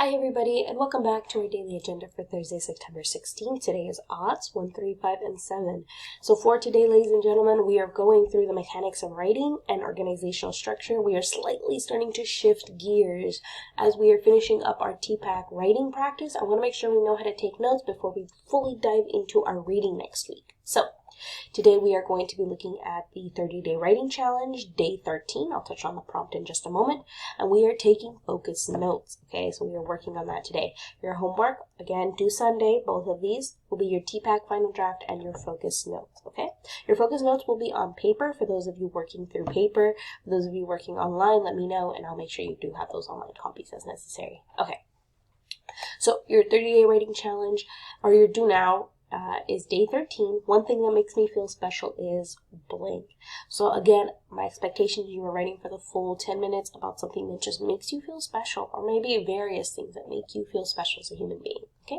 Hi everybody, and welcome back to our daily agenda for Thursday, September 16th. Today is odds 1, 3, 5, and 7. So for today, ladies and gentlemen, we are going through the mechanics of writing and organizational structure. We are slightly starting to shift gears as we are finishing up our TPAC writing practice. I want to make sure we know how to take notes before we fully dive into our reading next week. So today we are going to be looking at the 30-day writing challenge, day 13. I'll touch on the prompt in just a moment. And we are taking focus notes, okay? So we are working on that today. Your homework, again, due Sunday, both of these will be your TPAC final draft and your focus notes, okay? Your focus notes will be on paper for those of you working through paper. For those of you working online, let me know, and I'll make sure you do have those online copies as necessary. Okay. So your 30-day writing challenge, or your do now, is day 13. One thing that makes me feel special is blank. So again, my expectation is you are writing for the full 10 minutes about something that just makes you feel special, or maybe various things that make you feel special as a human being, okay?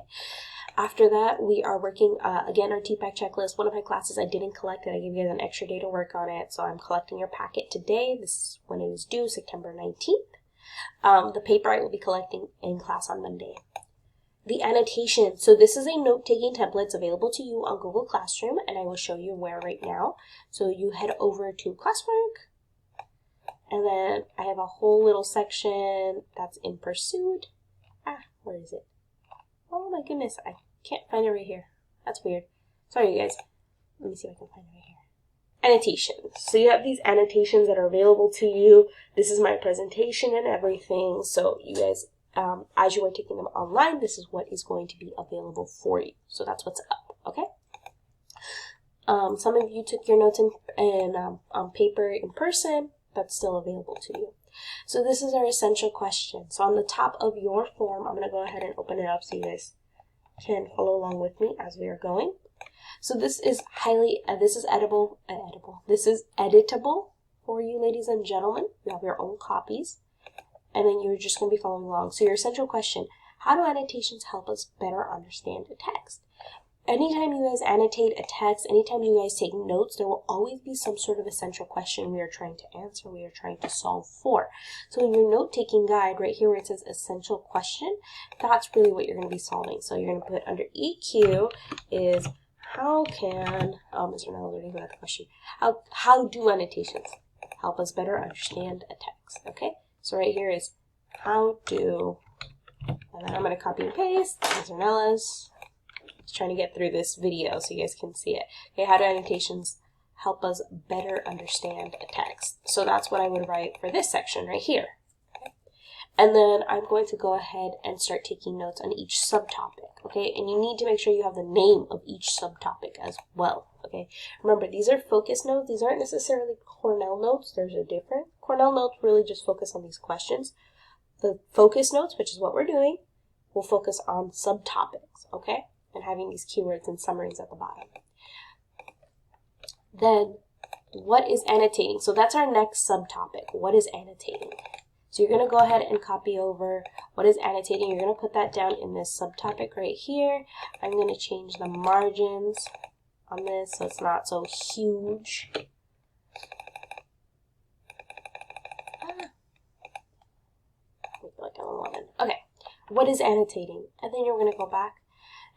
After that, we are working, again, our TPAC checklist. One of my classes, I didn't collect it. I gave you guys an extra day to work on it, so I'm collecting your packet today. This is when it is due, September 19th. The paper I will be collecting in class on Monday. The annotation. So this is a note-taking template. It's available to you on Google Classroom, and I will show you where right now. So you head over to classwork, and then I have a whole little section that's in pursuit. Where is it? Oh my goodness, I can't find it right here. That's weird. Sorry, you guys. Let me see if I can find it right here. Annotations. So you have these annotations that are available to you. This is my presentation and everything. So you guys, as you are taking them online, this is what is going to be available for you. So that's what's up, okay? Some of you took your notes on paper in person. That's still available to you. So this is our essential question. So on the top of your form, I'm going to go ahead and open it up so you guys can follow along with me as we are going. So this is this is editable for you, ladies and gentlemen. You have your own copies. And then you're just going to be following along. So your essential question, how do annotations help us better understand a text? Anytime you guys annotate a text, anytime you guys take notes, there will always be some sort of essential question we are trying to answer, we are trying to solve for. So in your note-taking guide, right here where it says essential question, that's really what you're going to be solving. So you're going to put under EQ is how can, Mr. Nell already got the question, how do annotations help us better understand a text, okay? So right here is how do, and then I'm going to copy and paste, these are Nella's. Just trying to get through this video so you guys can see it. Okay, how do annotations help us better understand a text? So that's what I would write for this section right here. Okay? And then I'm going to go ahead and start taking notes on each subtopic, okay? And you need to make sure you have the name of each subtopic as well, okay? Remember, these are focus notes. These aren't necessarily Cornell notes. There's a difference. Cornell notes really just focus on these questions. The focus notes, which is what we're doing, will focus on subtopics, okay? And having these keywords and summaries at the bottom. Then, what is annotating? So that's our next subtopic. What is annotating? So you're going to go ahead and copy over what is annotating. You're going to put that down in this subtopic right here. I'm going to change the margins on this so it's not so huge. Like I'm 11. Okay, what is annotating? And then you're going to go back.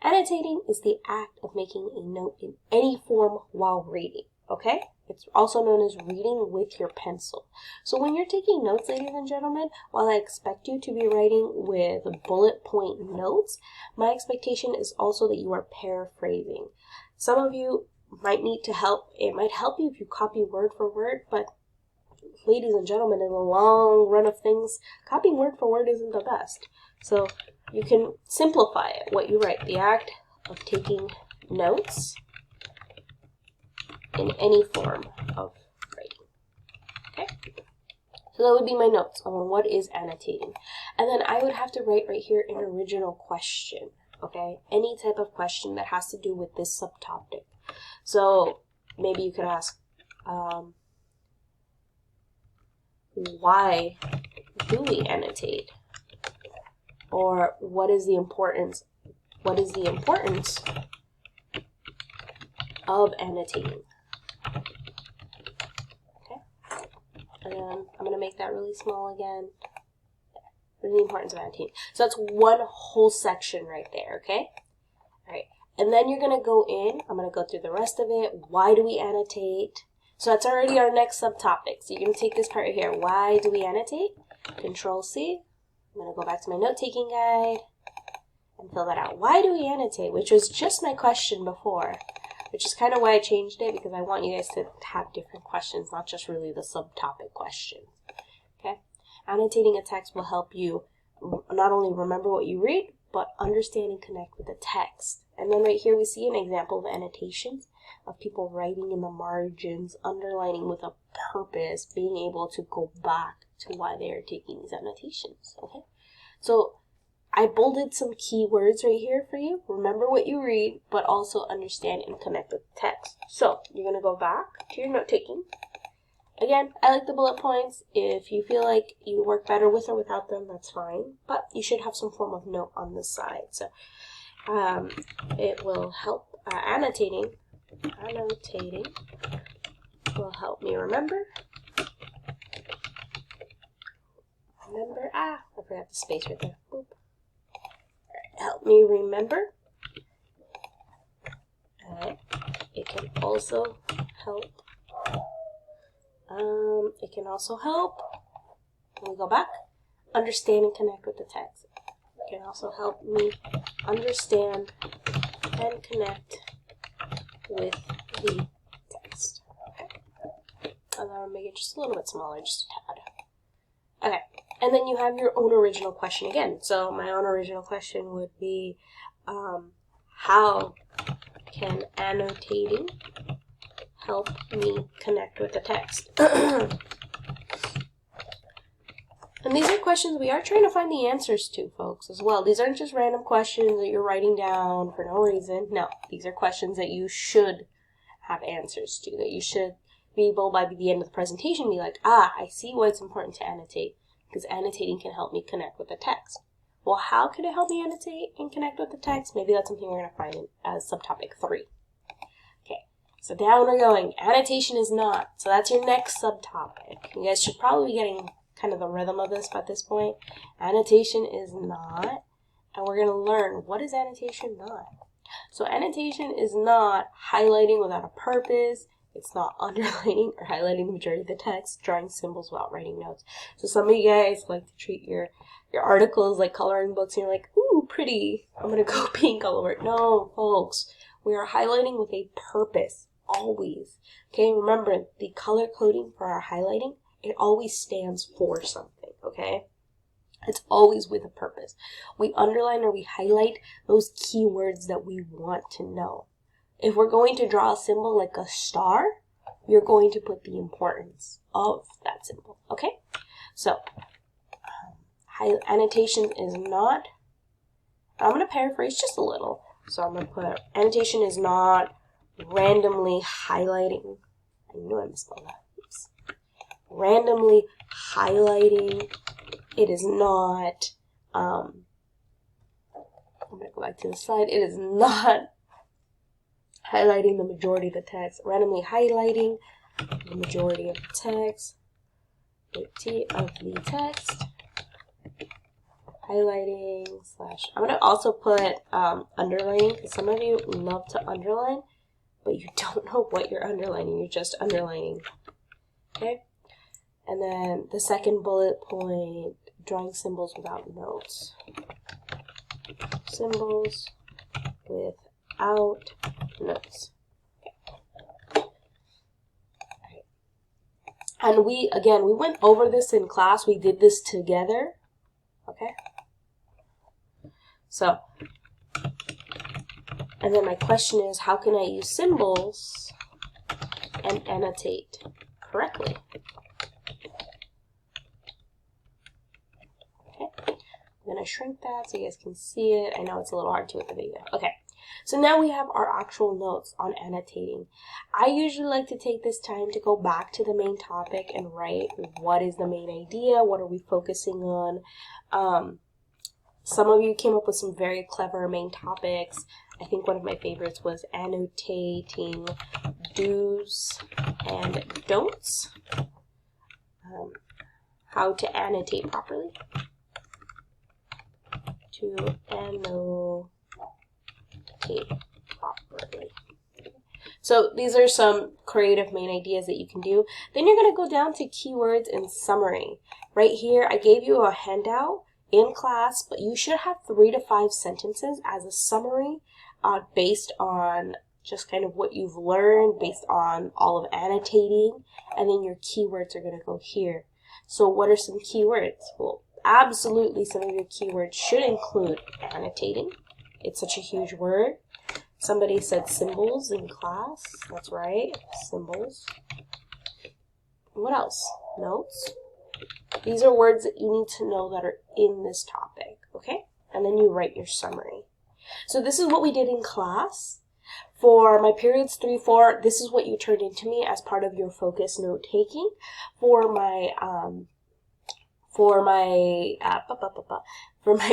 Annotating is the act of making a note in any form while reading, okay? It's also known as reading with your pencil. So when you're taking notes, ladies and gentlemen, while I expect you to be writing with bullet point notes, my expectation is also that you are paraphrasing. Some of you might need to help. It might help you if you copy word for word, but ladies and gentlemen, in the long run of things, copying word for word isn't the best. So you can simplify it, what you write, the act of taking notes in any form of writing, okay? So that would be my notes on what is annotating. And then I would have to write right here an original question, okay? Any type of question that has to do with this subtopic. So maybe you could ask, why do we annotate? Or what is the importance of annotating? Okay. And then I'm going to make that really small again. What is the importance of annotating? So that's one whole section right there, okay? All right. And then you're going to go in. I'm going to go through the rest of it. Why do we annotate? So that's already our next subtopic. So you're going to take this part right here. Why do we annotate? Control C. I'm going to go back to my note-taking guide and fill that out. Why do we annotate? Which was just my question before, which is kind of why I changed it, because I want you guys to have different questions, not just really the subtopic questions. Okay? Annotating a text will help you not only remember what you read, but understand and connect with the text. And then right here we see an example of annotations of people writing in the margins, underlining with a purpose, being able to go back to why they are taking these annotations. Okay? So I bolded some key words right here for you. Remember what you read, but also understand and connect with the text. So you're going to go back to your note-taking. Again, I like the bullet points. If you feel like you work better with or without them, that's fine. But you should have some form of note on the side. So it will help. Annotating will help me remember. I forgot the space right there. Boop. Help me remember. It can also help. It can also help. Let me go back. Understand and connect with the text. It can also help me understand and connect with the text. Okay. And then I'll make it just a little bit smaller, just a tad. Okay. And then you have your own original question again. So my own original question would be, how can annotating help me connect with the text? And these are questions we are trying to find the answers to, folks, as well. These aren't just random questions that you're writing down for no reason. No, these are questions that you should have answers to, that you should be able by the end of the presentation be like, I see why it's important to annotate, because annotating can help me connect with the text. Well, how can it help me annotate and connect with the text? Maybe that's something we're going to find in as subtopic 3. Okay, so down we're going. Annotation is not. So that's your next subtopic. You guys should probably be getting kind of the rhythm of this by this point. Annotation is not. And we're going to learn, what is annotation not? So annotation is not highlighting without a purpose. It's not underlining or highlighting the majority of the text, drawing symbols without writing notes. So some of you guys like to treat your articles like coloring books, and you're like, ooh, pretty, I'm going to go pink all over it. No, folks, we are highlighting with a purpose, always. Okay, remember, the color coding for our highlighting, it always stands for something, okay? It's always with a purpose. We underline or we highlight those keywords that we want to know. If we're going to draw a symbol like a star, you're going to put the importance of that symbol, okay? So, annotation is not, I'm going to paraphrase just a little. So I'm going to put, annotation is not randomly highlighting. I knew I misspelled that. Oops. Randomly highlighting. It is not, I'm going to go back to the slide. It is not highlighting the majority of the text. Randomly highlighting the majority of the text. Highlighting slash, I'm going to also put underlining, because some of you love to underline, but you don't know what you're underlining. You're just underlining. Okay? And then the second bullet point, drawing symbols without notes. Symbols without notes. Okay. Right. And we went over this in class. We did this together. Okay? So, and then my question is, how can I use symbols and annotate correctly? Okay, I'm going to shrink that so you guys can see it. I know it's a little hard to with the video. Okay, so now we have our actual notes on annotating. I usually like to take this time to go back to the main topic and write what is the main idea, what are we focusing on. Some of you came up with some very clever main topics. I think one of my favorites was annotating do's and don'ts. How to annotate properly. to annotate properly. So these are some creative main ideas that you can do. Then you're going to go down to keywords and summary. Right here, I gave you a handout in class, but you should have 3 to 5 sentences as a summary based on just kind of what you've learned, based on all of annotating, and then your keywords are going to go here. So what are some keywords? Well, absolutely some of your keywords should include annotating. It's such a huge word. Somebody said symbols in class. That's right, symbols. What else? Notes. These are words that you need to know that are in this topic, okay? And then you write your summary. So this is what we did in class. For my periods 3, 4, this is what you turned into me as part of your focus note taking. For my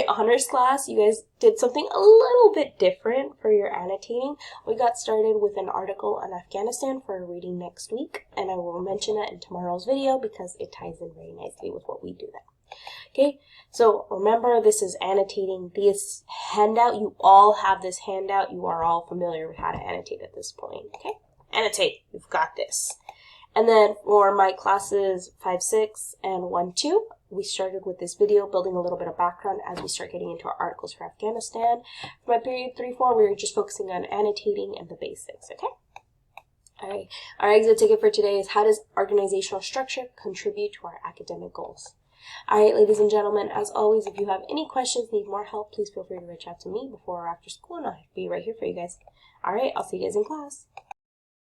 honors class, you guys did something a little bit different for your annotating. We got started with an article on Afghanistan for a reading next week, and I will mention that in tomorrow's video because it ties in very nicely with what we do then. Okay, so remember, this is annotating. This handout, you all have this handout. You are all familiar with how to annotate at this point, okay? Annotate, you've got this. And then for my classes 5, 6, and 1, 2, we started with this video, building a little bit of background as we start getting into our articles for Afghanistan. For my period 3, 4, we were just focusing on annotating and the basics, okay? All right, our exit ticket for today is, how does organizational structure contribute to our academic goals? All right, ladies and gentlemen, as always, if you have any questions, need more help, please feel free to reach out to me before or after school, and I'll be right here for you guys. All right, I'll see you guys in class.